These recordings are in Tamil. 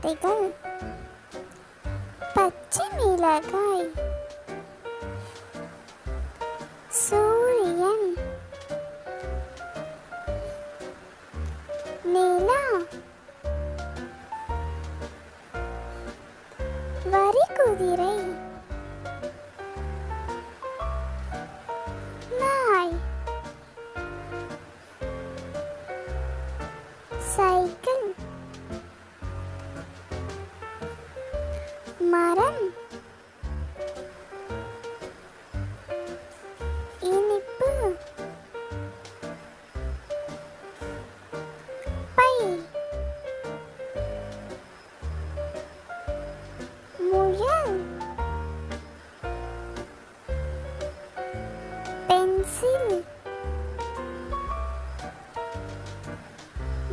வார்த்தைகள். பச்சை மிளகாய், சூரியன், நிலா, வரிக்குதிரை, நாய், சைக்கிள், மரம், இனிப்பு, பை, முயல், பென்சில்,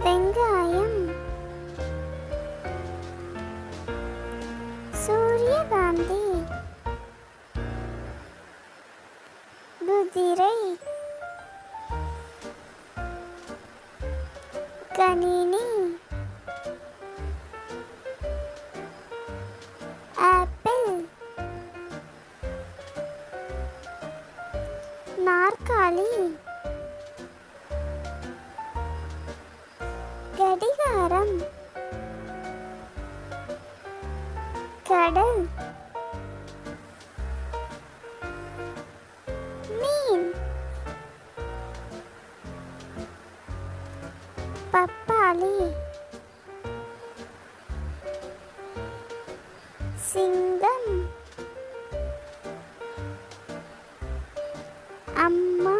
வெங்காயம், சூரியகாந்தி, குதிரை, கணினி, ஆப்பிள், நாற்காலி, கடிகாரம், கடல், மீன், பப்பாளி, சிங்கம், அம்மா,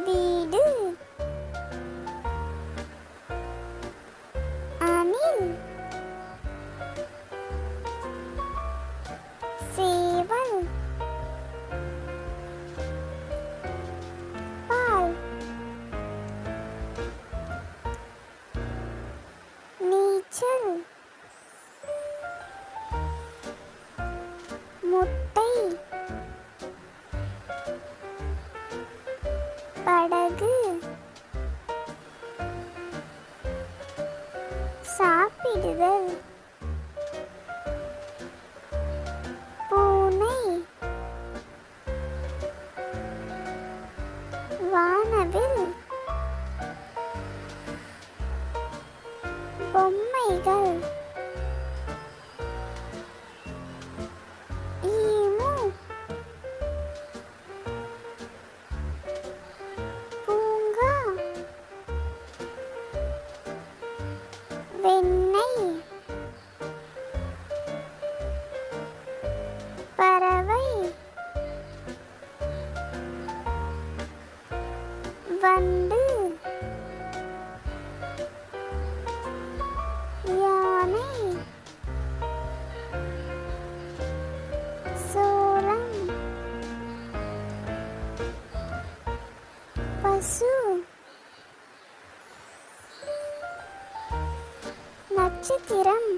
வீடு, அணில், சேவல், பால், நீச்சல், முட்டை, படகு, சாப்பிடுதல், பூனை, வானவில், பொம்மைகள், ஈமு, பூங்கா, வெண்ணெய், பறவை, வண்டு, யானை, சோளம், பசு, நட்சத்திரம்,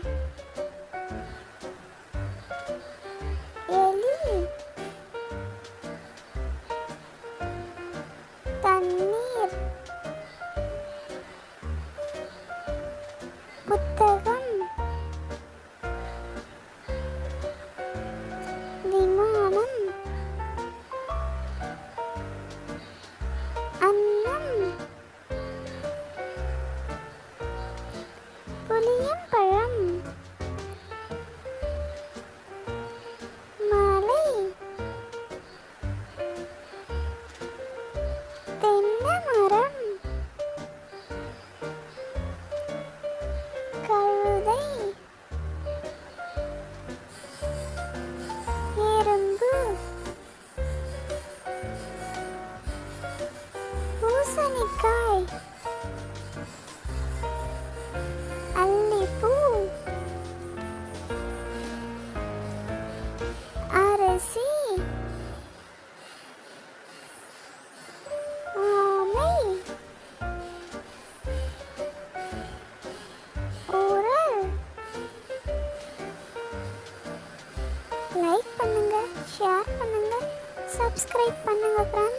எலி, தண்ணீர், புத்தகம், விமானம், அன்னம், புளியம்பழம், மலை, தென்னை மரம், கழுதை, எறும்பு, பூசணிக்காய், அல்லிப்பூ, அரசி, ஆமை, உரல். லைக் பண்ணுங்க, ஷேர் பண்ணுங்க, சப்ஸ்கிரைப் பண்ணுங்க ஃப்ரெண்ட்ஸ்.